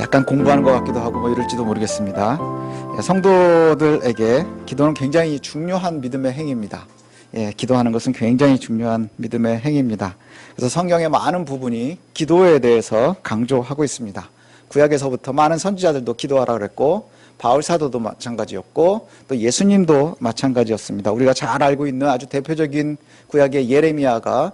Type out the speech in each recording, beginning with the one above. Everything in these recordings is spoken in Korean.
약간 공부하는 것 같기도 하고 뭐 이럴지도 모르겠습니다. 성도들에게 기도는 굉장히 중요한 믿음의 행위입니다. 기도하는 것은 굉장히 중요한 믿음의 행위입니다. 그래서 성경의 많은 부분이 기도에 대해서 강조하고 있습니다. 구약에서부터 많은 선지자들도 기도하라 그랬고, 바울 사도도 마찬가지였고, 또 예수님도 마찬가지였습니다. 우리가 잘 알고 있는 아주 대표적인 구약의 예레미야가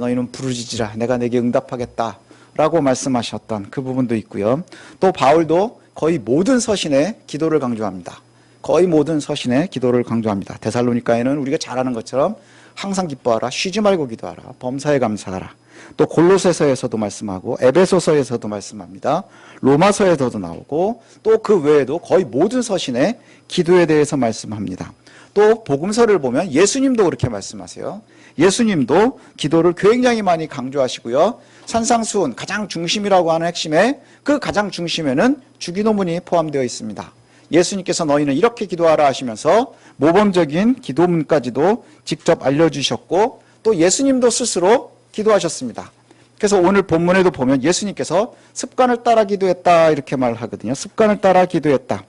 너희는 부르짖으라 내가 내게 응답하겠다 라고 말씀하셨던 그 부분도 있고요. 또 바울도 거의 모든 서신에 기도를 강조합니다. 거의 모든 서신에 기도를 강조합니다. 데살로니가에는 우리가 잘 아는 것처럼 항상 기뻐하라, 쉬지 말고 기도하라, 범사에 감사하라. 또 골로새서에서도 말씀하고 에베소서에서도 말씀합니다. 로마서에서도 나오고 또 그 외에도 거의 모든 서신에 기도에 대해서 말씀합니다. 또 복음서를 보면 예수님도 그렇게 말씀하세요. 예수님도 기도를 굉장히 많이 강조하시고요. 산상수훈 가장 중심이라고 하는 핵심에 그 가장 중심에는 주기도문이 포함되어 있습니다. 예수님께서 너희는 이렇게 기도하라 하시면서 모범적인 기도문까지도 직접 알려주셨고 또 예수님도 스스로 기도하셨습니다. 그래서 오늘 본문에도 보면 예수님께서 습관을 따라 기도했다 이렇게 말하거든요. 습관을 따라 기도했다.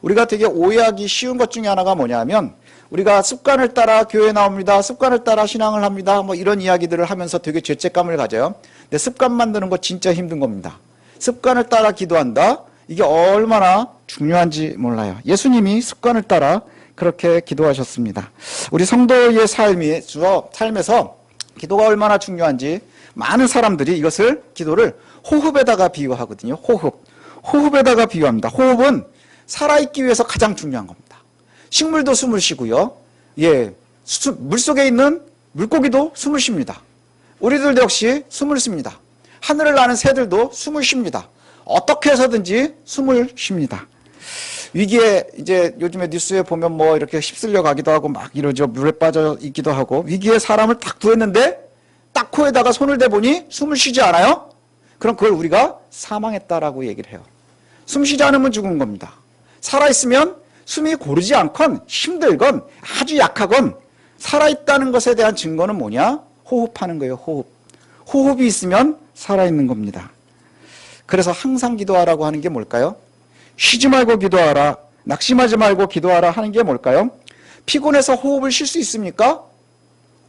우리가 되게 오해하기 쉬운 것 중에 하나가 뭐냐면 우리가 습관을 따라 교회에 나옵니다. 습관을 따라 신앙을 합니다. 뭐 이런 이야기들을 하면서 되게 죄책감을 가져요. 근데 습관 만드는 거 진짜 힘든 겁니다. 습관을 따라 기도한다. 이게 얼마나 중요한지 몰라요. 예수님이 습관을 따라 그렇게 기도하셨습니다. 우리 성도의 삶에서 기도가 얼마나 중요한지 많은 사람들이 이것을 기도를 호흡에다가 비유하거든요. 호흡에다가 비유합니다. 호흡은 살아있기 위해서 가장 중요한 겁니다. 식물도 숨을 쉬고요. 물속에 있는 물고기도 숨을 쉽니다. 우리들도 역시 숨을 쉽니다. 하늘을 나는 새들도 숨을 쉽니다. 어떻게 해서든지 숨을 쉽니다. 위기에 이제 요즘에 뉴스에 보면 뭐 이렇게 휩쓸려 가기도 하고 막 이러죠. 물에 빠져 있기도 하고 위기에 사람을 딱 구했는데 딱 코에다가 손을 대보니 숨을 쉬지 않아요? 그럼 그걸 우리가 사망했다라고 얘기를 해요. 숨 쉬지 않으면 죽은 겁니다. 살아있으면 숨이 고르지 않건 힘들건 아주 약하건 살아있다는 것에 대한 증거는 뭐냐? 호흡하는 거예요. 호흡이 있으면 살아있는 겁니다. 그래서 항상 기도하라고 하는 게 뭘까요? 쉬지 말고 기도하라, 낙심하지 말고 기도하라 하는 게 뭘까요? 피곤해서 호흡을 쉴 수 있습니까?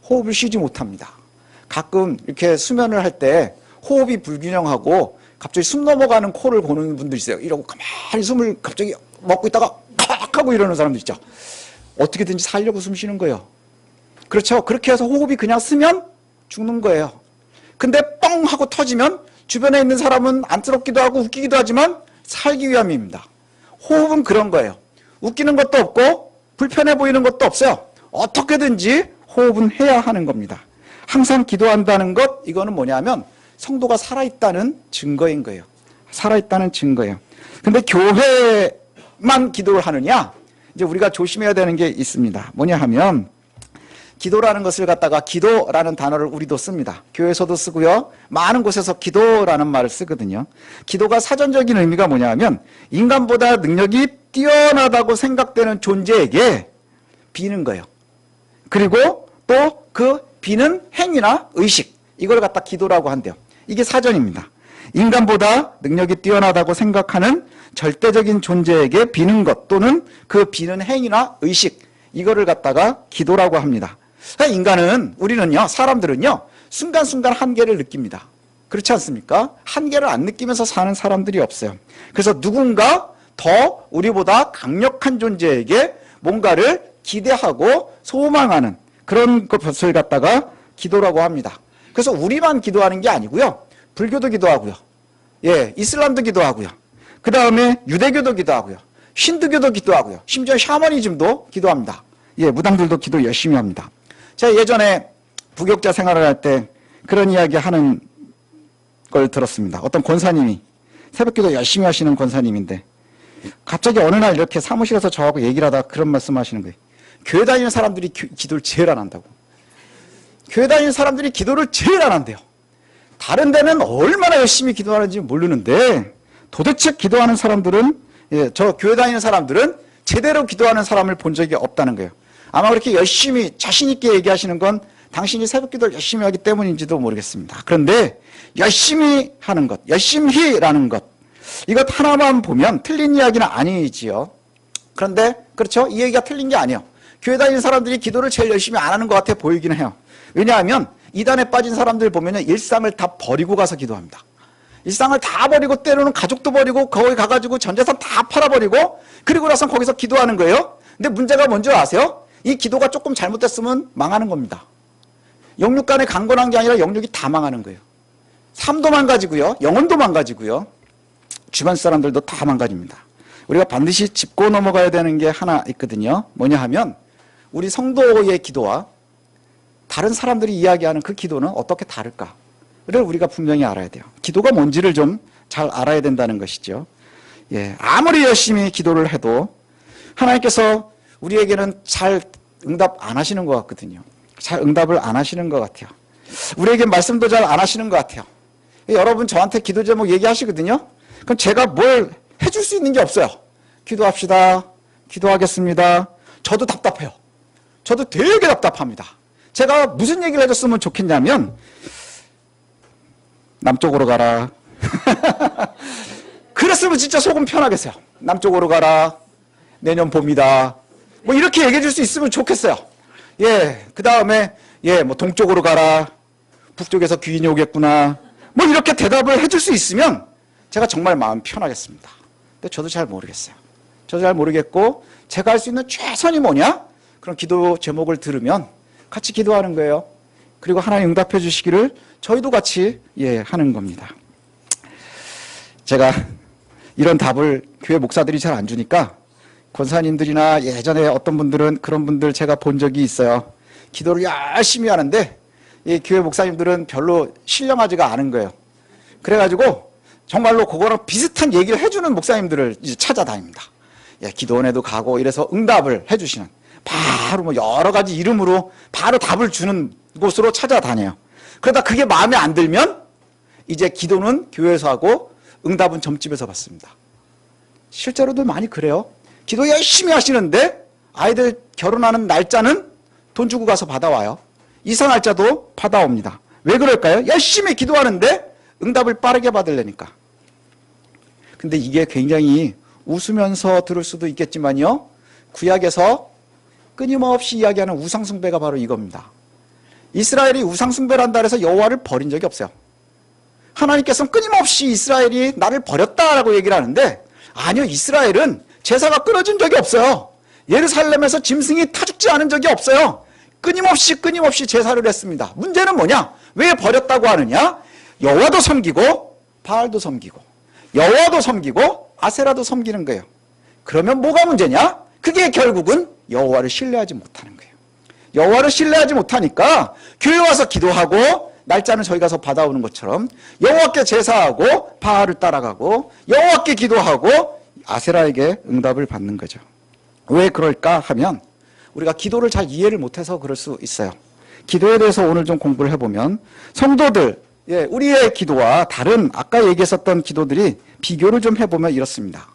호흡을 쉬지 못합니다. 가끔 이렇게 수면을 할 때 호흡이 불균형하고 갑자기 숨 넘어가는 코를 고는 분들 있어요. 이러고 가만히 숨을 갑자기 먹고 있다가 칵 하고 이러는 사람도 있죠. 어떻게든지 살려고 숨 쉬는 거예요. 그렇죠. 그렇게 해서 호흡이 그냥 쓰면 죽는 거예요. 근데 뻥 하고 터지면 주변에 있는 사람은 안쓰럽기도 하고 웃기기도 하지만 살기 위함입니다. 호흡은 그런 거예요. 웃기는 것도 없고 불편해 보이는 것도 없어요. 어떻게든지 호흡은 해야 하는 겁니다. 항상 기도한다는 것, 이거는 뭐냐면 성도가 살아있다는 증거인 거예요. 살아있다는 증거예요. 근데 교회만 기도를 하느냐? 이제 우리가 조심해야 되는 게 있습니다. 뭐냐 하면 기도라는 것을 갖다가 기도라는 단어를 우리도 씁니다. 교회에서도 쓰고요. 많은 곳에서 기도라는 말을 쓰거든요. 기도가 사전적인 의미가 뭐냐 하면 인간보다 능력이 뛰어나다고 생각되는 존재에게 비는 거예요. 그리고 또 그 비는 행위나 의식, 이걸 갖다 기도라고 한대요. 이게 사전입니다. 인간보다 능력이 뛰어나다고 생각하는 절대적인 존재에게 비는 것 또는 그 비는 행위나 의식, 이거를 갖다가 기도라고 합니다. 우리는요, 사람들은요, 순간순간 한계를 느낍니다. 그렇지 않습니까? 한계를 안 느끼면서 사는 사람들이 없어요. 그래서 누군가 더 우리보다 강력한 존재에게 뭔가를 기대하고 소망하는 그런 것을 갖다가 기도라고 합니다. 그래서 우리만 기도하는 게 아니고요. 불교도 기도하고요. 이슬람도 기도하고요. 그 다음에 유대교도 기도하고요. 힌두교도 기도하고요. 심지어 샤머니즘도 기도합니다. 무당들도 기도 열심히 합니다. 제가 예전에 부교육자 생활을 할 때 그런 이야기 하는 걸 들었습니다. 어떤 권사님이 새벽기도 열심히 하시는 권사님인데 갑자기 어느 날 이렇게 사무실에서 저하고 얘기를 하다가 그런 말씀 하시는 거예요. 교회 다니는 사람들이 기도를 제일 안 한다고. 교회 다니는 사람들이 기도를 제일 안 한대요. 다른 데는 얼마나 열심히 기도하는지 모르는데 도대체 기도하는 사람들은 저 교회 다니는 사람들은 제대로 기도하는 사람을 본 적이 없다는 거예요. 아마 그렇게 열심히 자신 있게 얘기하시는 건 당신이 새벽기도를 열심히 하기 때문인지도 모르겠습니다. 그런데 열심히 하는 것, 열심히라는 것, 이것 하나만 보면 틀린 이야기는 아니지요. 그런데 그렇죠? 이 얘기가 틀린 게 아니에요. 교회 다니는 사람들이 기도를 제일 열심히 안 하는 것 같아 보이기는 해요. 왜냐하면 이단에 빠진 사람들 보면 일상을 다 버리고 가서 기도합니다. 일상을 다 버리고 때로는 가족도 버리고 거기 가가지고 전 재산 다 팔아버리고 그리고 나서 거기서 기도하는 거예요. 근데 문제가 뭔지 아세요? 이 기도가 조금 잘못됐으면 망하는 겁니다. 영육 간에 강건한 게 아니라 영육이 다 망하는 거예요. 삶도 망가지고요. 영혼도 망가지고요. 주변 사람들도 다 망가집니다. 우리가 반드시 짚고 넘어가야 되는 게 하나 있거든요. 뭐냐 하면 우리 성도의 기도와 다른 사람들이 이야기하는 그 기도는 어떻게 다를까를 우리가 분명히 알아야 돼요. 기도가 뭔지를 좀 잘 알아야 된다는 것이죠. 예, 아무리 열심히 기도를 해도 하나님께서 우리에게는 잘 응답 안 하시는 것 같거든요. 잘 응답을 안 하시는 것 같아요. 우리에게 말씀도 잘 안 하시는 것 같아요. 여러분 저한테 기도 제목 얘기하시거든요. 그럼 제가 뭘 해줄 수 있는 게 없어요. 기도합시다. 기도하겠습니다. 저도 답답해요. 저도 되게 답답합니다. 제가 무슨 얘기를 해줬으면 좋겠냐면 남쪽으로 가라. 그랬으면 진짜 속은 편하겠어요. 남쪽으로 가라. 내년 봄이다. 뭐 이렇게 얘기해 줄 수 있으면 좋겠어요. 예, 그 다음에 뭐 동쪽으로 가라. 북쪽에서 귀인이 오겠구나. 뭐 이렇게 대답을 해줄 수 있으면 제가 정말 마음 편하겠습니다. 근데 저도 잘 모르겠어요. 저도 잘 모르겠고 제가 할 수 있는 최선이 뭐냐? 그런 기도 제목을 들으면 같이 기도하는 거예요. 그리고 하나님 응답해 주시기를 저희도 같이 하는 겁니다. 제가 이런 답을 교회 목사들이 잘 안 주니까 권사님들이나 예전에 어떤 분들은 그런 분들 제가 본 적이 있어요. 기도를 열심히 하는데 이 교회 목사님들은 별로 신령하지가 않은 거예요. 그래가지고 정말로 그거랑 비슷한 얘기를 해주는 목사님들을 이제 찾아다닙니다. 기도원에도 가고 이래서 응답을 해주시는 바로 뭐 여러 가지 이름으로 바로 답을 주는 곳으로 찾아다녀요. 그러다 그게 마음에 안 들면 이제 기도는 교회에서 하고 응답은 점집에서 받습니다. 실제로도 많이 그래요. 기도 열심히 하시는데 아이들 결혼하는 날짜는 돈 주고 가서 받아와요. 이사 날짜도 받아옵니다. 왜 그럴까요? 열심히 기도하는데 응답을 빠르게 받으려니까. 근데 이게 굉장히 웃으면서 들을 수도 있겠지만요. 구약에서 끊임없이 이야기하는 우상숭배가 바로 이겁니다. 이스라엘이 우상숭배를 한다 해서 여호와를 버린 적이 없어요. 하나님께서는 끊임없이 이스라엘이 나를 버렸다라고 얘기를 하는데 아니요, 이스라엘은 제사가 끊어진 적이 없어요. 예루살렘에서 짐승이 타죽지 않은 적이 없어요. 끊임없이 제사를 했습니다. 문제는 뭐냐? 왜 버렸다고 하느냐? 여호와도 섬기고 바알도 섬기고 여호와도 섬기고 아세라도 섬기는 거예요. 그러면 뭐가 문제냐? 그게 결국은 여호와를 신뢰하지 못하는 거예요. 여호와를 신뢰하지 못하니까 교회 와서 기도하고 날짜는 저희 가서 받아오는 것처럼 여호와께 제사하고 바알을 따라가고 여호와께 기도하고 아세라에게 응답을 받는 거죠. 왜 그럴까 하면 우리가 기도를 잘 이해를 못해서 그럴 수 있어요. 기도에 대해서 오늘 좀 공부를 해보면 성도들, 우리의 기도와 다른 아까 얘기했었던 기도들이 비교를 좀 해보면 이렇습니다.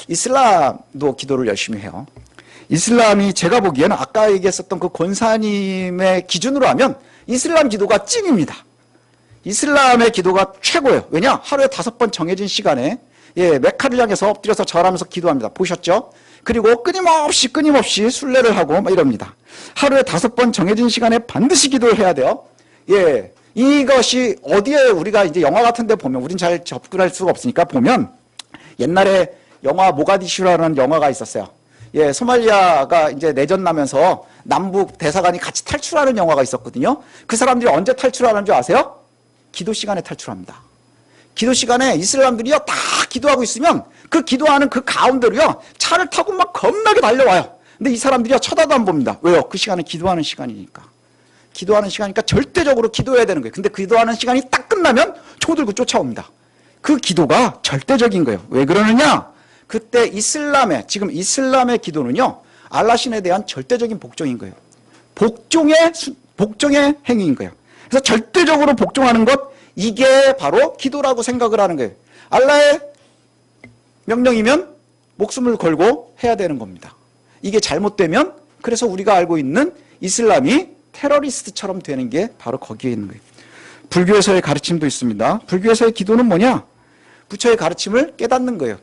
이슬람도 기도를 열심히 해요. 이슬람이 제가 보기에는 아까 얘기했었던 그 권사님의 기준으로 하면 이슬람 기도가 찐입니다. 이슬람의 기도가 최고예요. 왜냐? 하루에 5번 정해진 시간에 메카를 향해서 엎드려서 절하면서 기도합니다. 보셨죠? 그리고 끊임없이 순례를 하고 막 이럽니다. 하루에 5번 정해진 시간에 반드시 기도를 해야 돼요. 이것이 어디에 우리가 이제 영화 같은 데 보면 우린 잘 접근할 수가 없으니까 보면 옛날에 영화 모가디슈라는 영화가 있었어요. 소말리아가 이제 내전 나면서 남북 대사관이 같이 탈출하는 영화가 있었거든요. 그 사람들이 언제 탈출하는 줄 아세요? 기도 시간에 탈출합니다. 기도 시간에 이슬람들이요 다 기도하고 있으면 그 기도하는 그 가운데로요 차를 타고 막 겁나게 달려와요. 근데 이 사람들이요 쳐다도 안 봅니다. 왜요? 그 시간은 기도하는 시간이니까. 기도하는 시간이니까 절대적으로 기도해야 되는 거예요. 근데 기도하는 시간이 딱 끝나면 총 들고 쫓아옵니다. 그 기도가 절대적인 거예요. 왜 그러느냐? 그때 지금 이슬람의 기도는요 알라신에 대한 절대적인 복종인 거예요. 복종의 행위인 거예요. 그래서 절대적으로 복종하는 것, 이게 바로 기도라고 생각을 하는 거예요. 알라의 명령이면 목숨을 걸고 해야 되는 겁니다. 이게 잘못되면 그래서 우리가 알고 있는 이슬람이 테러리스트처럼 되는 게 바로 거기에 있는 거예요. 불교에서의 가르침도 있습니다. 불교에서의 기도는 뭐냐? 부처의 가르침을 깨닫는 거예요.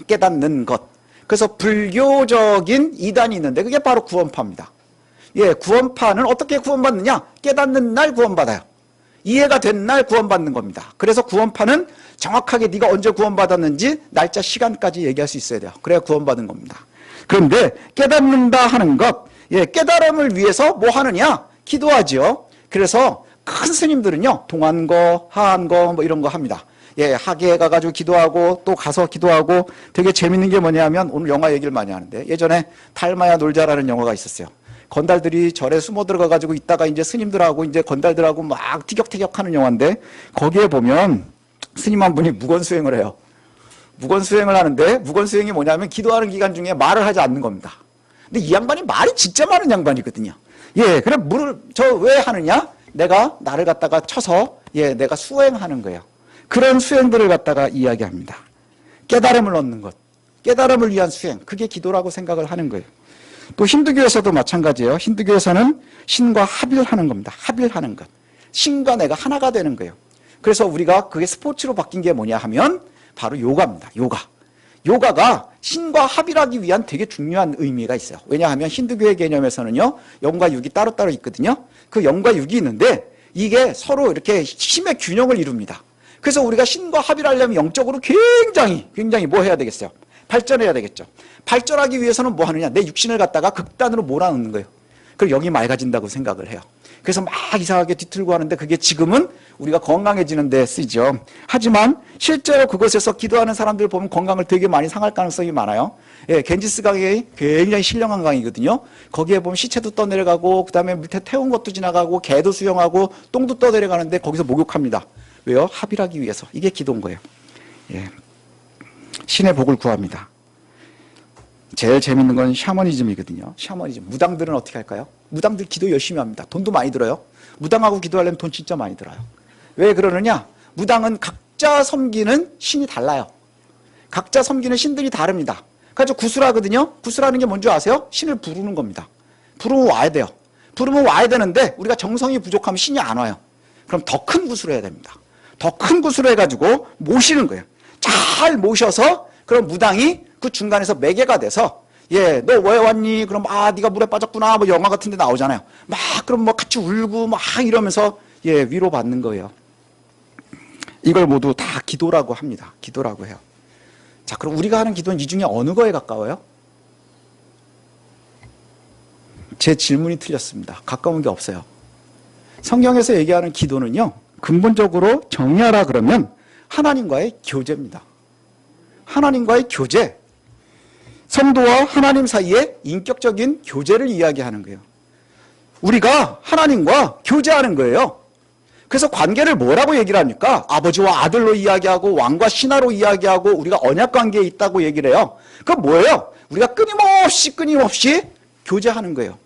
깨닫는 것. 그래서 불교적인 이단이 있는데 그게 바로 구원파입니다. 예, 구원파는 어떻게 구원받느냐? 깨닫는 날 구원받아요. 이해가 된 날 구원받는 겁니다. 그래서 구원파는 정확하게 네가 언제 구원받았는지 날짜 시간까지 얘기할 수 있어야 돼요. 그래야 구원받은 겁니다. 그런데 깨닫는다 하는 것, 예, 깨달음을 위해서 뭐 하느냐? 기도하지요. 그래서 큰 스님들은요, 동안거, 하안거 뭐 이런 거 합니다. 예, 하계에 가가지고 기도하고 또 가서 기도하고 되게 재밌는 게 뭐냐면 오늘 영화 얘기를 많이 하는데 예전에 달마야 놀자라는 영화가 있었어요. 건달들이 절에 숨어 들어가가지고 있다가 이제 스님들하고 이제 건달들하고 막 티격태격하는 영화인데 거기에 보면 스님 한 분이 무건수행을 해요. 무건수행을 하는데 무건수행이 뭐냐면 기도하는 기간 중에 말을 하지 않는 겁니다. 근데 이 양반이 말이 진짜 많은 양반이거든요. 예, 그래 물을 저 왜 하느냐? 내가 나를 갖다가 쳐서 예, 내가 수행하는 거예요. 그런 수행들을 갖다가 이야기합니다. 깨달음을 얻는 것, 깨달음을 위한 수행, 그게 기도라고 생각을 하는 거예요. 또 힌두교에서도 마찬가지예요. 힌두교에서는 신과 합일하는 겁니다. 합일하는 것. 신과 내가 하나가 되는 거예요. 그래서 우리가 그게 스포츠로 바뀐 게 뭐냐 하면 바로 요가입니다. 요가. 요가가 신과 합일하기 위한 되게 중요한 의미가 있어요. 왜냐하면 힌두교의 개념에서는요, 영과 육이 따로따로 있거든요. 그 영과 육이 있는데 이게 서로 이렇게 힘의 균형을 이룹니다. 그래서 우리가 신과 합일하려면 영적으로 굉장히 뭐 해야 되겠어요? 발전해야 되겠죠. 발전하기 위해서는 뭐 하느냐? 내 육신을 갖다가 극단으로 몰아넣는 거예요. 그럼 영이 맑아진다고 생각을 해요. 그래서 막 이상하게 뒤틀고 하는데 그게 지금은 우리가 건강해지는 데 쓰이죠. 하지만 실제로 그곳에서 기도하는 사람들 보면 건강을 되게 많이 상할 가능성이 많아요. 예, 겐지스 강이 굉장히 신령한 강이거든요. 거기에 보면 시체도 떠내려가고 그다음에 밑에 태운 것도 지나가고 개도 수영하고 똥도 떠내려가는데 거기서 목욕합니다. 왜요? 합일하기 위해서. 이게 기도인 거예요. 예. 신의 복을 구합니다. 제일 재밌는 건 샤머니즘이거든요. 샤머니즘. 무당들은 어떻게 할까요? 무당들 기도 열심히 합니다. 돈도 많이 들어요. 무당하고 기도하려면 돈 진짜 많이 들어요. 왜 그러느냐? 무당은 각자 섬기는 신이 달라요. 각자 섬기는 신들이 다릅니다. 그래서 구슬하거든요. 구슬하는 게 뭔지 아세요? 신을 부르는 겁니다. 부르면 와야 돼요. 부르면 와야 되는데 우리가 정성이 부족하면 신이 안 와요. 그럼 더 큰 구슬을 해야 됩니다. 더 큰 구슬을 해가지고 모시는 거예요. 잘 모셔서 그럼 무당이 그 중간에서 매개가 돼서 예, 너 왜 왔니? 그럼 네가 물에 빠졌구나. 뭐 영화 같은 데 나오잖아요. 막 그럼 뭐 같이 울고 막 이러면서 예, 위로받는 거예요. 이걸 모두 다 기도라고 합니다. 기도라고 해요. 자, 그럼 우리가 하는 기도는 이 중에 어느 거에 가까워요? 제 질문이 틀렸습니다. 가까운 게 없어요. 성경에서 얘기하는 기도는요, 근본적으로 정의하라 그러면 하나님과의 교제입니다. 하나님과의 교제. 성도와 하나님 사이의 인격적인 교제를 이야기하는 거예요. 우리가 하나님과 교제하는 거예요. 그래서 관계를 뭐라고 얘기를 합니까? 아버지와 아들로 이야기하고 왕과 신하로 이야기하고 우리가 언약 관계에 있다고 얘기를 해요. 그건 뭐예요? 우리가 끊임없이 교제하는 거예요.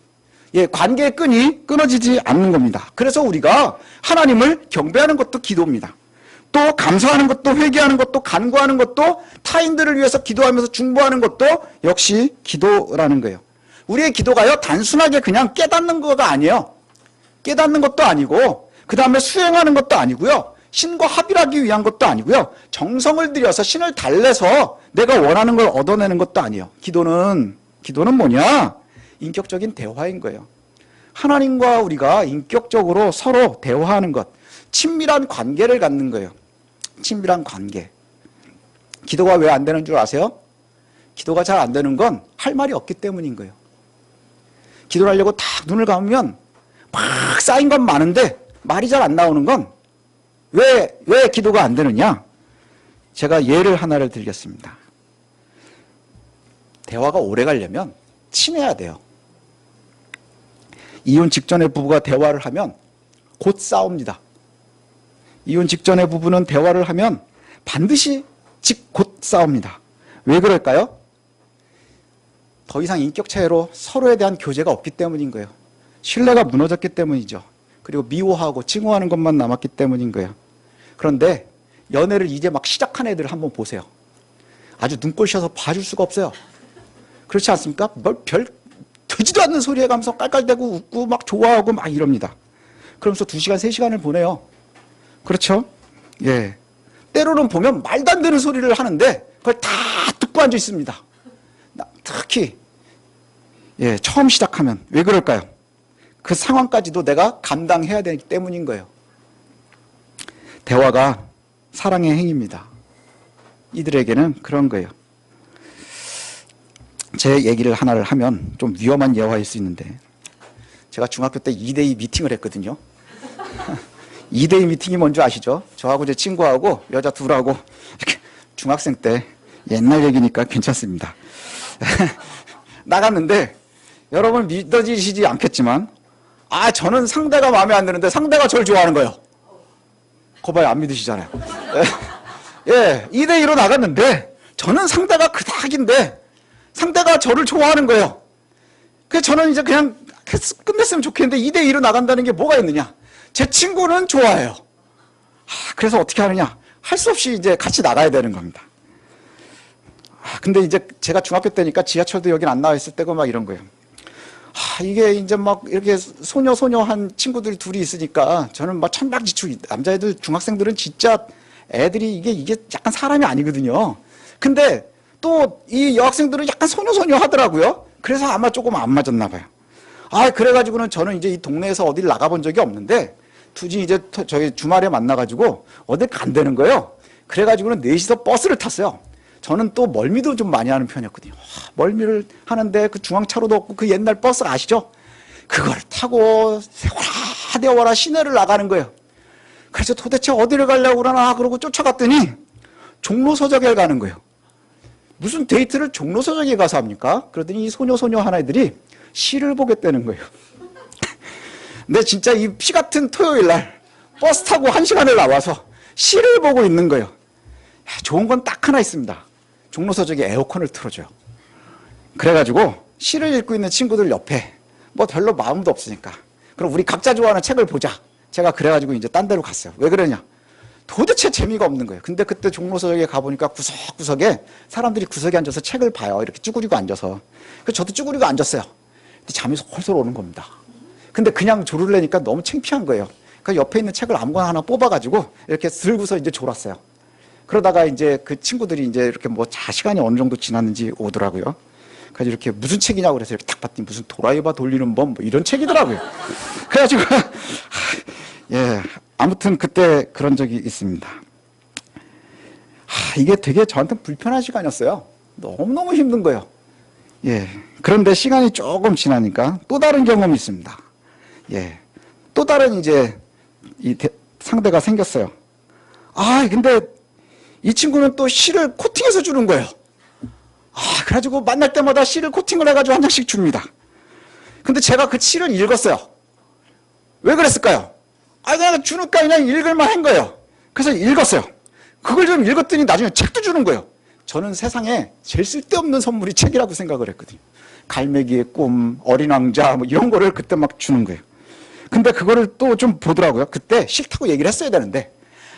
예, 관계의 끈이 끊어지지 않는 겁니다. 그래서 우리가 하나님을 경배하는 것도 기도입니다. 또 감사하는 것도, 회개하는 것도, 간구하는 것도, 타인들을 위해서 기도하면서 중보하는 것도 역시 기도라는 거예요. 우리의 기도가요, 단순하게 그냥 깨닫는 거가 아니에요. 깨닫는 것도 아니고 그 다음에 수행하는 것도 아니고요, 신과 합일하기 위한 것도 아니고요, 정성을 들여서 신을 달래서 내가 원하는 걸 얻어내는 것도 아니에요. 기도는 뭐냐? 인격적인 대화인 거예요. 하나님과 우리가 인격적으로 서로 대화하는 것, 친밀한 관계를 갖는 거예요. 친밀한 관계. 기도가 왜 안 되는 줄 아세요? 기도가 잘 안 되는 건 할 말이 없기 때문인 거예요. 기도를 하려고 딱 눈을 감으면 막 쌓인 건 많은데 말이 잘 안 나오는 건 왜 기도가 안 되느냐? 제가 예를 하나를 들겠습니다. 대화가 오래 가려면 친해야 돼요. 이혼 직전에 부부가 대화를 하면 곧 싸웁니다. 이혼 직전에 부부는 대화를 하면 반드시 곧 싸웁니다. 왜 그럴까요? 더 이상 인격 차이로 서로에 대한 교제가 없기 때문인 거예요. 신뢰가 무너졌기 때문이죠. 그리고 미워하고 징후하는 것만 남았기 때문인 거예요. 그런데 연애를 이제 막 시작한 애들 한번 보세요. 아주 눈꼴 셔서 봐줄 수가 없어요. 그렇지 않습니까? 별 되지도 않는 소리 해가면서 깔깔대고 웃고 막 좋아하고 막 이럽니다. 그러면서 2시간, 3시간을 보내요. 그렇죠? 예. 때로는 보면 말도 안 되는 소리를 하는데 그걸 다 듣고 앉아 있습니다. 특히 처음 시작하면 왜 그럴까요? 그 상황까지도 내가 감당해야 되기 때문인 거예요. 대화가 사랑의 행위입니다. 이들에게는 그런 거예요. 제 얘기를 하나를 하면 좀 위험한 예화일 수 있는데, 제가 중학교 때 2대2 미팅을 했거든요. 2대2 미팅이 뭔지 아시죠? 저하고 제 친구하고 여자 둘하고 이렇게 중학생 때, 옛날 얘기니까 괜찮습니다. 나갔는데 여러분 믿어지시지 않겠지만 저는 상대가 마음에 안 드는데 상대가 저를 좋아하는 거예요. 거봐요, 안 믿으시잖아요. 2대2로 나갔는데 저는 상대가 그닥인데 상대가 저를 좋아하는 거예요. 그래서 저는 이제 그냥 끝냈으면 좋겠는데 2대2로 나간다는 게 뭐가 있느냐. 제 친구는 좋아해요. 그래서 어떻게 하느냐. 할 수 없이 이제 같이 나가야 되는 겁니다. 근데 이제 제가 중학교 때니까 지하철도 여긴 안 나와 있을 때고 막 이런 거예요. 이게 이제 막 이렇게 소녀한 친구들 둘이 있으니까 저는 막 천박지축, 남자애들, 중학생들은 진짜 애들이 이게 약간 사람이 아니거든요. 근데 또 이 여학생들은 약간 소녀 하더라고요. 그래서 아마 조금 안 맞았나 봐요. 그래가지고는 저는 이제 이 동네에서 어딜 나가본 적이 없는데 굳이 이제 저희 주말에 만나가지고 어딜 간다는 거예요. 그래가지고는 넷이서 버스를 탔어요. 저는 또 멀미도 좀 많이 하는 편이었거든요. 멀미를 하는데 그 중앙차로도 없고 그 옛날 버스 아시죠? 그걸 타고 세워라 시내를 나가는 거예요. 그래서 도대체 어디를 가려고 그러나 그러고 쫓아갔더니 종로서적에 가는 거예요. 무슨 데이트를 종로서적에 가서 합니까? 그러더니 이 소녀 하나들이 시를 보겠다는 거예요. 근데 진짜 이 피 같은 토요일 날 버스 타고 1시간을 나와서 시를 보고 있는 거예요. 좋은 건 딱 하나 있습니다. 종로서적에 에어컨을 틀어줘요. 그래가지고 시를 읽고 있는 친구들 옆에 뭐 별로 마음도 없으니까 그럼 우리 각자 좋아하는 책을 보자. 제가 그래가지고 이제 딴 데로 갔어요. 왜 그러냐. 도대체 재미가 없는 거예요. 근데 그때 종로서적에 가보니까 구석구석에 사람들이 구석에 앉아서 책을 봐요. 이렇게 쭈그리고 앉아서. 그래서 저도 쭈그리고 앉았어요. 근데 잠이 솔솔 오는 겁니다. 근데 그냥 졸으려니까 너무 창피한 거예요. 그러니까 옆에 있는 책을 아무거나 하나 뽑아가지고 이렇게 들고서 이제 졸았어요. 그러다가 이제 그 친구들이 이제 이렇게 뭐 시간이 어느 정도 지났는지 오더라고요. 그래서 이렇게 무슨 책이냐고 그래서 이렇게 딱 봤더니 무슨 도라이바 돌리는 법 뭐 이런 책이더라고요. 그래가지고 아무튼 그때 그런 적이 있습니다. 이게 되게 저한테 불편한 시간이었어요. 너무너무 힘든 거예요. 그런데 시간이 조금 지나니까 또 다른 경험이 있습니다. 또 다른 이제 상대가 생겼어요. 근데 이 친구는 또 시를 코팅해서 주는 거예요. 그래가지고 만날 때마다 시를 코팅을 해가지고 한 장씩 줍니다. 근데 제가 그 시를 읽었어요. 왜 그랬을까요? 그냥 주니까 그냥 읽을만 한 거예요. 그래서 읽었어요. 그걸 좀 읽었더니 나중에 책도 주는 거예요. 저는 세상에 제일 쓸데없는 선물이 책이라고 생각을 했거든요. 갈매기의 꿈, 어린 왕자 뭐 이런 거를 그때 막 주는 거예요. 근데 그거를 또 좀 보더라고요. 그때 싫다고 얘기를 했어야 되는데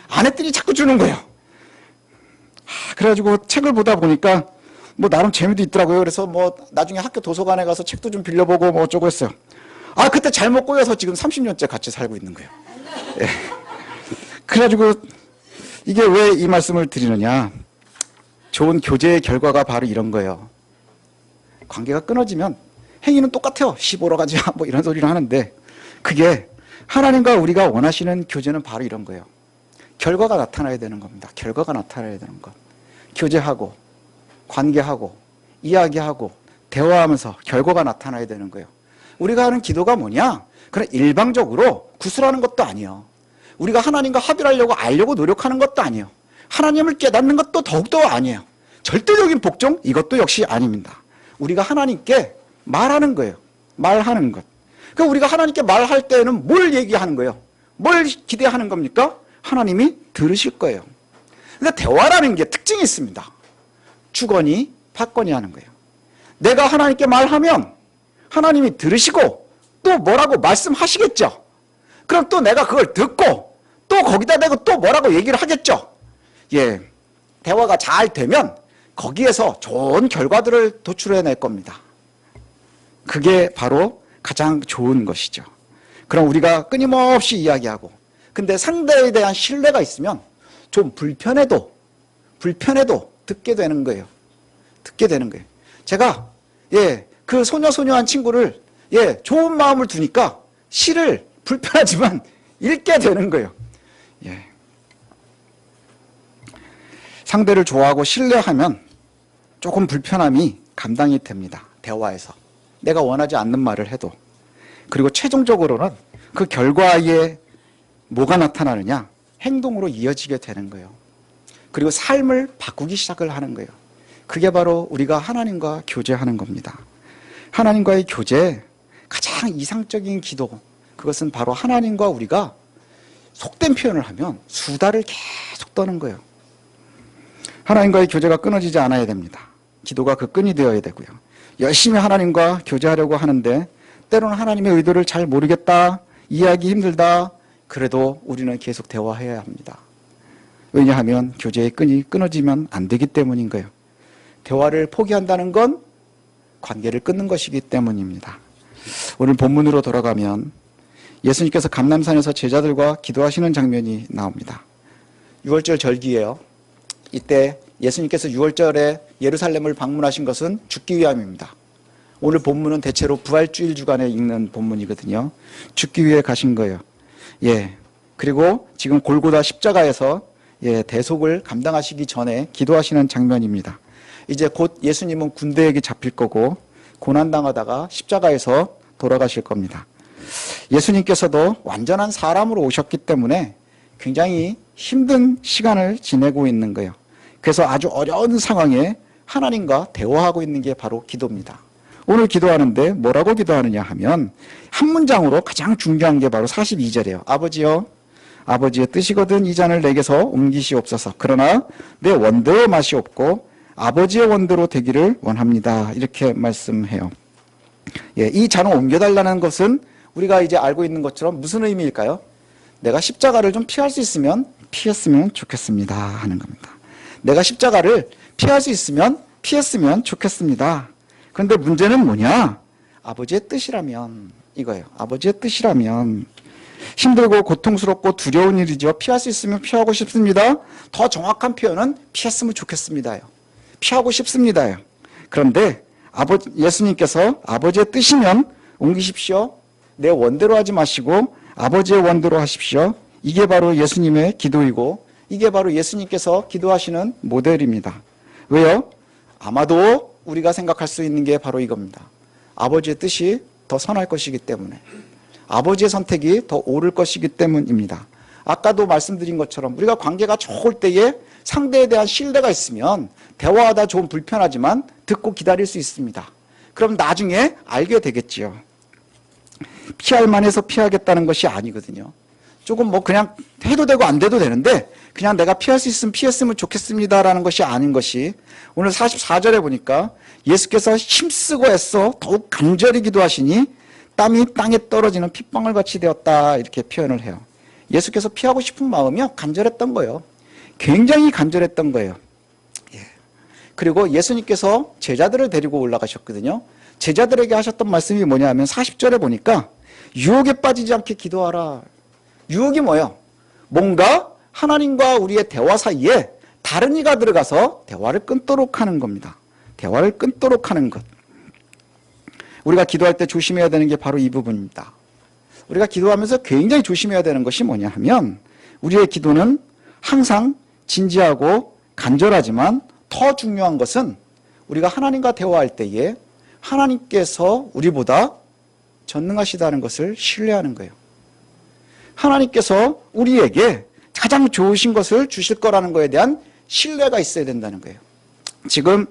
안 했더니 자꾸 주는 거예요. 그래가지고 책을 보다 보니까 뭐 나름 재미도 있더라고요. 그래서 뭐 나중에 학교 도서관에 가서 책도 좀 빌려보고 뭐 어쩌고 했어요. 그때 잘못 꼬여서 지금 30년째 같이 살고 있는 거예요. 그래가지고 이게 왜 이 말씀을 드리느냐. 좋은 교제의 결과가 바로 이런 거예요. 관계가 끊어지면 행위는 똑같아요. 시 보러 가자 뭐 이런 소리를 하는데 그게 하나님과 우리가 원하시는 교제는 바로 이런 거예요. 결과가 나타나야 되는 겁니다. 결과가 나타나야 되는 것. 교제하고 관계하고 이야기하고 대화하면서 결과가 나타나야 되는 거예요. 우리가 하는 기도가 뭐냐? 그냥 일방적으로 구슬하는 것도 아니에요. 우리가 하나님과 합의하려고 알려고 노력하는 것도 아니에요. 하나님을 깨닫는 것도 더욱더 아니에요. 절대적인 복종? 이것도 역시 아닙니다. 우리가 하나님께 말하는 거예요. 말하는 것. 그러니까 우리가 하나님께 말할 때는 뭘 얘기하는 거예요? 뭘 기대하는 겁니까? 하나님이 들으실 거예요. 그러니까 대화라는 게 특징이 있습니다. 주거니 받거니 하는 거예요. 내가 하나님께 말하면 하나님이 들으시고 또 뭐라고 말씀하시겠죠. 그럼 또 내가 그걸 듣고 또 거기다 대고 또 뭐라고 얘기를 하겠죠. 대화가 잘 되면 거기에서 좋은 결과들을 도출해낼 겁니다. 그게 바로 가장 좋은 것이죠. 그럼 우리가 끊임없이 이야기하고 근데 상대에 대한 신뢰가 있으면 좀 불편해도 듣게 되는 거예요. 듣게 되는 거예요. 제가 그 소녀소녀한 친구를 좋은 마음을 두니까 시를 불편하지만 읽게 되는 거예요. 상대를 좋아하고 신뢰하면 조금 불편함이 감당이 됩니다. 대화에서. 내가 원하지 않는 말을 해도. 그리고 최종적으로는 그 결과에 뭐가 나타나느냐? 행동으로 이어지게 되는 거예요. 그리고 삶을 바꾸기 시작을 하는 거예요. 그게 바로 우리가 하나님과 교제하는 겁니다. 하나님과의 교제, 가장 이상적인 기도, 그것은 바로 하나님과 우리가 속된 표현을 하면 수다를 계속 떠는 거예요. 하나님과의 교제가 끊어지지 않아야 됩니다. 기도가 그 끈이 되어야 되고요. 열심히 하나님과 교제하려고 하는데 때로는 하나님의 의도를 잘 모르겠다, 이해하기 힘들다, 그래도 우리는 계속 대화해야 합니다. 왜냐하면 교제의 끈이 끊어지면 안 되기 때문인 거예요. 대화를 포기한다는 건 관계를 끊는 것이기 때문입니다. 오늘 본문으로 돌아가면 예수님께서 감람산에서 제자들과 기도하시는 장면이 나옵니다. 6월절 절기예요. 이때 예수님께서 6월절에 예루살렘을 방문하신 것은 죽기 위함입니다. 오늘 본문은 대체로 부활주일 주간에 읽는 본문이거든요. 죽기 위해 가신 거예요. 그리고 지금 골고다 십자가에서 대속을 감당하시기 전에 기도하시는 장면입니다. 이제 곧 예수님은 군대에게 잡힐 거고 고난당하다가 십자가에서 돌아가실 겁니다. 예수님께서도 완전한 사람으로 오셨기 때문에 굉장히 힘든 시간을 지내고 있는 거예요. 그래서 아주 어려운 상황에 하나님과 대화하고 있는 게 바로 기도입니다. 오늘 기도하는데 뭐라고 기도하느냐 하면 한 문장으로 가장 중요한 게 바로 42절이에요. 아버지여, 아버지의 뜻이거든 이 잔을 내게서 옮기시옵소서. 그러나 내 원대의 맛이 없고 아버지의 원대로 되기를 원합니다. 이렇게 말씀해요. 이 잔을 옮겨달라는 것은 우리가 이제 알고 있는 것처럼 무슨 의미일까요? 내가 십자가를 좀 피할 수 있으면 피했으면 좋겠습니다 하는 겁니다. 내가 십자가를 피할 수 있으면 피했으면 좋겠습니다. 그런데 문제는 뭐냐? 아버지의 뜻이라면 이거예요. 아버지의 뜻이라면 힘들고 고통스럽고 두려운 일이죠. 피할 수 있으면 피하고 싶습니다. 더 정확한 표현은 피했으면 좋겠습니다요. 피하고 싶습니다요. 그런데 예수님께서 아버지의 뜻이면 옮기십시오. 내 원대로 하지 마시고 아버지의 원대로 하십시오. 이게 바로 예수님의 기도이고 이게 바로 예수님께서 기도하시는 모델입니다. 왜요? 아마도 우리가 생각할 수 있는 게 바로 이겁니다. 아버지의 뜻이 더 선할 것이기 때문에, 아버지의 선택이 더 옳을 것이기 때문입니다. 아까도 말씀드린 것처럼 우리가 관계가 좋을 때에 상대에 대한 신뢰가 있으면 대화하다 좀 불편하지만 듣고 기다릴 수 있습니다. 그럼 나중에 알게 되겠지요. 피할 만해서 피하겠다는 것이 아니거든요. 조금 그냥 해도 되고 안 돼도 되는데 그냥 내가 피할 수 있으면 피했으면 좋겠습니다라는 것이 아닌 것이 오늘 44절에 보니까 예수께서 힘쓰고 애써 더욱 간절히 기도하시니 땀이 땅에 떨어지는 핏방울 같이 되었다 이렇게 표현을 해요. 예수께서 피하고 싶은 마음이요 간절했던 거예요. 굉장히 간절했던 거예요. 그리고 예수님께서 제자들을 데리고 올라가셨거든요. 제자들에게 하셨던 말씀이 뭐냐 하면 40절에 보니까 유혹에 빠지지 않게 기도하라. 유혹이 뭐예요? 뭔가 하나님과 우리의 대화 사이에 다른 이가 들어가서 대화를 끊도록 하는 겁니다. 대화를 끊도록 하는 것. 우리가 기도할 때 조심해야 되는 게 바로 이 부분입니다. 우리가 기도하면서 굉장히 조심해야 되는 것이 뭐냐 하면 우리의 기도는 항상 진지하고 간절하지만 더 중요한 것은 우리가 하나님과 대화할 때에 하나님께서 우리보다 전능하시다는 것을 신뢰하는 거예요. 하나님께서 우리에게 가장 좋으신 것을 주실 거라는 것에 대한 신뢰가 있어야 된다는 거예요. 지금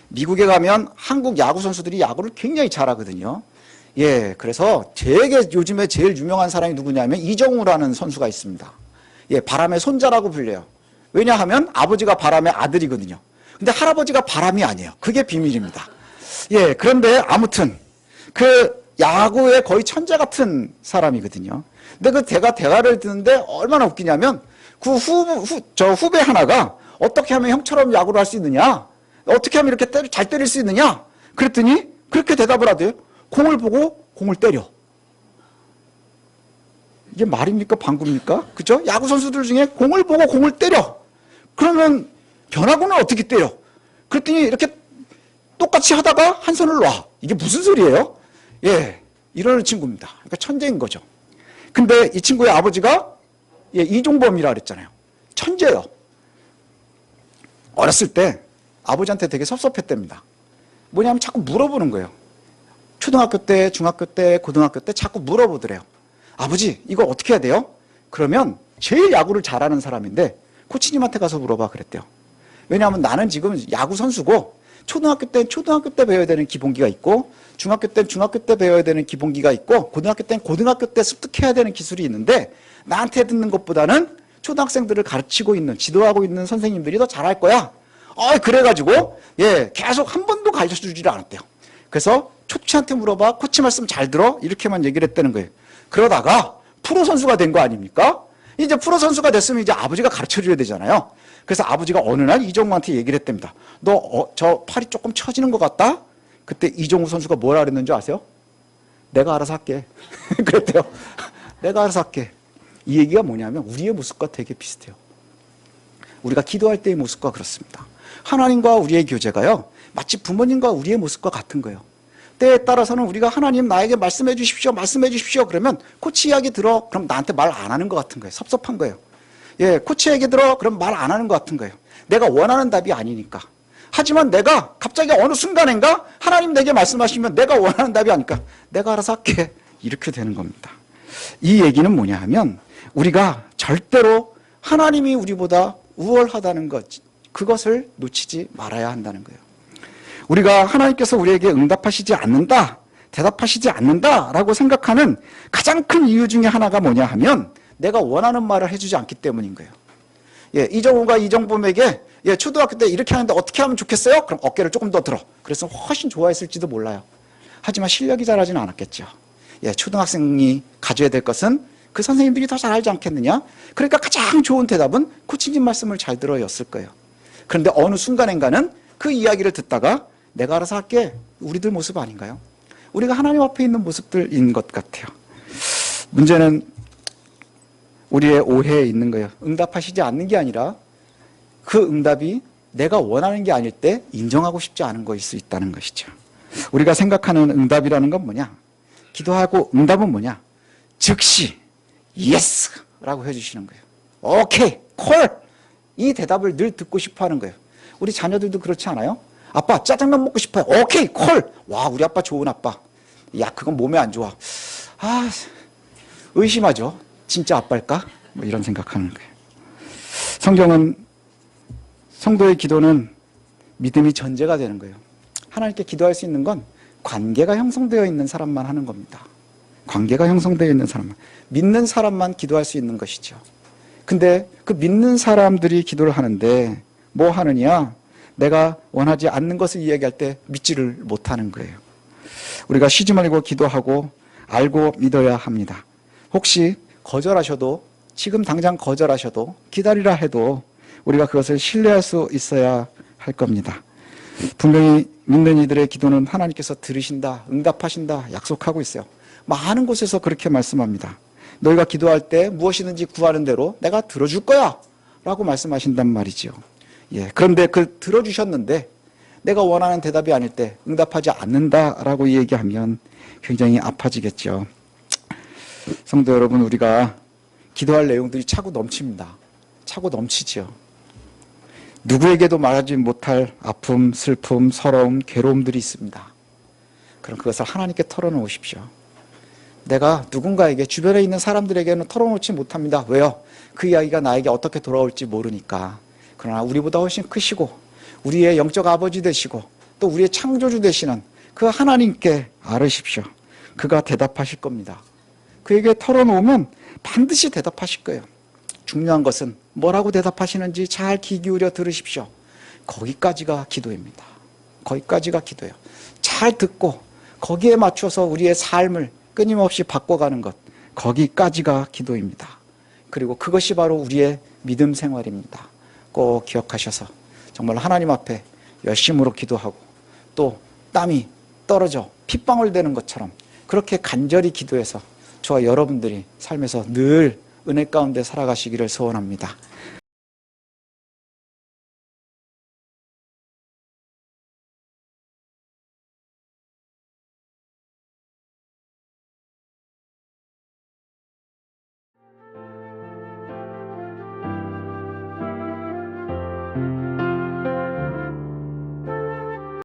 미국에 가면 한국 야구 선수들이 야구를 굉장히 잘하거든요. 그래서 되게 요즘에 제일 유명한 사람이 누구냐면 이정우라는 선수가 있습니다. 바람의 손자라고 불려요. 왜냐하면 아버지가 바람의 아들이거든요. 근데 할아버지가 바람이 아니에요. 그게 비밀입니다. 그런데 아무튼 그 야구의 거의 천재 같은 사람이거든요. 근데 그 대화를 듣는데 얼마나 웃기냐면 그 후배 하나가 어떻게 하면 형처럼 야구를 할 수 있느냐? 어떻게 하면 이렇게 잘 때릴 수 있느냐? 그랬더니 그렇게 대답을 하대요. 공을 보고 공을 때려. 이게 말입니까? 방구입니까? 그죠? 야구 선수들 중에 공을 보고 공을 때려. 그러면 변화구는 어떻게 때려? 그랬더니 이렇게 똑같이 하다가 한 손을 놔. 이게 무슨 소리예요? 예, 이러는 친구입니다. 그러니까 천재인 거죠. 근데 이 친구의 아버지가 이종범이라 그랬잖아요. 천재예요. 어렸을 때 아버지한테 되게 섭섭했답니다. 뭐냐면 자꾸 물어보는 거예요. 초등학교 때, 중학교 때, 고등학교 때 자꾸 물어보더래요. 아버지, 이거 어떻게 해야 돼요? 그러면 제일 야구를 잘하는 사람인데 코치님한테 가서 물어봐 그랬대요. 왜냐하면 나는 지금 야구 선수고 초등학교 때는 초등학교 때 배워야 되는 기본기가 있고 중학교 때는 중학교 때 배워야 되는 기본기가 있고 고등학교 때는 고등학교 때 습득해야 되는 기술이 있는데 나한테 듣는 것보다는 초등학생들을 가르치고 있는 지도하고 있는 선생님들이 더 잘할 거야. 그래가지고 계속 한 번도 가르쳐주지를 않았대요. 그래서 코치한테 물어봐. 코치 말씀 잘 들어. 이렇게만 얘기를 했다는 거예요. 그러다가 프로 선수가 된 거 아닙니까? 이제 프로 선수가 됐으면 이제 아버지가 가르쳐줘야 되잖아요. 그래서 아버지가 어느 날 이종우한테 얘기를 했답니다. 너 저 팔이 조금 처지는 것 같다? 그때 이종우 선수가 뭐라 그랬는지 아세요? 내가 알아서 할게. 그랬대요. 내가 알아서 할게. 이 얘기가 뭐냐면 우리의 모습과 되게 비슷해요. 우리가 기도할 때의 모습과 그렇습니다. 하나님과 우리의 교제가요, 마치 부모님과 우리의 모습과 같은 거예요. 때에 따라서는 우리가 하나님 나에게 말씀해 주십시오, 말씀해 주십시오. 그러면 코치 이야기 들어. 그럼 나한테 말 안 하는 것 같은 거예요. 섭섭한 거예요. 코치 얘기 들어. 그럼 말 안 하는 것 같은 거예요. 내가 원하는 답이 아니니까. 하지만 내가 갑자기 어느 순간인가 하나님 내게 말씀하시면 내가 원하는 답이 아니까 내가 알아서 할게. 이렇게 되는 겁니다. 이 얘기는 뭐냐 하면 우리가 절대로 하나님이 우리보다 우월하다는 것, 그것을 놓치지 말아야 한다는 거예요. 우리가 하나님께서 우리에게 응답하시지 않는다, 대답하시지 않는다라고 생각하는 가장 큰 이유 중에 하나가 뭐냐 하면 내가 원하는 말을 해주지 않기 때문인 거예요. 이정우가 이정범에게 초등학교 때 이렇게 하는데 어떻게 하면 좋겠어요? 그럼 어깨를 조금 더 들어. 그래서 훨씬 좋아했을지도 몰라요. 하지만 실력이 잘하지는 않았겠죠. 초등학생이 가져야 될 것은 그 선생님들이 더 잘 알지 않겠느냐? 그러니까 가장 좋은 대답은 코치님 말씀을 잘 들어였을 거예요. 그런데 어느 순간인가는 그 이야기를 듣다가 내가 알아서 할게. 우리들 모습 아닌가요? 우리가 하나님 앞에 있는 모습들인 것 같아요. 문제는 우리의 오해에 있는 거예요. 응답하시지 않는 게 아니라 그 응답이 내가 원하는 게 아닐 때 인정하고 싶지 않은 것일 수 있다는 것이죠. 우리가 생각하는 응답이라는 건 뭐냐? 기도하고 응답은 뭐냐? 즉시 예스라고 해주시는 거예요. 오케이, 콜! 이 대답을 늘 듣고 싶어 하는 거예요. 우리 자녀들도 그렇지 않아요? 아빠 짜장면 먹고 싶어요. 오케이, 콜! 와, 우리 아빠 좋은 아빠. 야, 그건 몸에 안 좋아. 의심하죠. 진짜 아빠일까? 뭐 이런 생각하는 거예요. 성경은 성도의 기도는 믿음이 전제가 되는 거예요. 하나님께 기도할 수 있는 건 관계가 형성되어 있는 사람만 하는 겁니다. 관계가 형성되어 있는 사람만. 믿는 사람만 기도할 수 있는 것이죠. 근데 그 믿는 사람들이 기도를 하는데 뭐 하느냐? 내가 원하지 않는 것을 이야기할 때 믿지를 못하는 거예요. 우리가 쉬지 말고 기도하고 알고 믿어야 합니다. 혹시 거절하셔도, 지금 당장 거절하셔도, 기다리라 해도 우리가 그것을 신뢰할 수 있어야 할 겁니다. 분명히 믿는 이들의 기도는 하나님께서 들으신다, 응답하신다 약속하고 있어요. 많은 곳에서 그렇게 말씀합니다. 너희가 기도할 때 무엇이든지 구하는 대로 내가 들어줄 거야 라고 말씀하신단 말이죠. 그런데 그 들어주셨는데 내가 원하는 대답이 아닐 때 응답하지 않는다라고 얘기하면 굉장히 아파지겠죠. 성도 여러분, 우리가 기도할 내용들이 차고 넘칩니다. 차고 넘치죠. 누구에게도 말하지 못할 아픔, 슬픔, 서러움, 괴로움들이 있습니다. 그럼 그것을 하나님께 털어놓으십시오. 내가 누군가에게, 주변에 있는 사람들에게는 털어놓지 못합니다. 왜요? 그 이야기가 나에게 어떻게 돌아올지 모르니까. 그러나 우리보다 훨씬 크시고 우리의 영적 아버지 되시고 또 우리의 창조주 되시는 그 하나님께 아뢰십시오. 그가 대답하실 겁니다. 그에게 털어놓으면 반드시 대답하실 거예요. 중요한 것은 뭐라고 대답하시는지 잘 귀 기울여 들으십시오. 거기까지가 기도입니다. 거기까지가 기도예요. 잘 듣고 거기에 맞춰서 우리의 삶을 끊임없이 바꿔가는 것, 거기까지가 기도입니다. 그리고 그것이 바로 우리의 믿음 생활입니다. 꼭 기억하셔서 정말 하나님 앞에 열심으로 기도하고 또 땀이 떨어져 핏방울 되는 것처럼 그렇게 간절히 기도해서 저와 여러분들이 삶에서 늘 은혜 가운데 살아가시기를 소원합니다.